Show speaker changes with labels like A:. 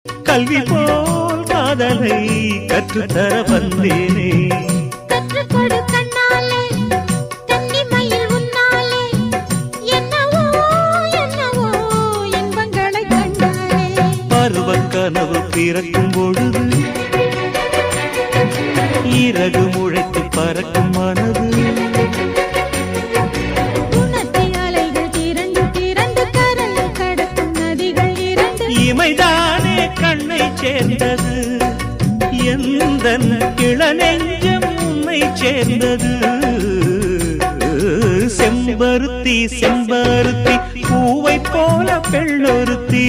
A: கல்வி போல் காதலை கற்றுத்தர வந்தேனே.
B: கற்றுக்கொடு கண்ணாலே கன்னிமயில் உன்னாலே என்னவோ என்னவோ இன்பங்களை கண்டாலே.
A: பருவ கனவு பிறக்கும் பொழுது இறகு முளைத்து பறக்கும் மனது.
B: அலைகள் திரண்டு திரண்டு கரையை கடக்கும் நதிகள் இரண்டு.
A: இமைதானே கண்ணை சேர்ந்தது எந்த இளநெஞ்சம் உன்னை சேர்ந்தது. செம்பருத்தி செம்பருத்தி பூவை போல பெண்ணொருத்தி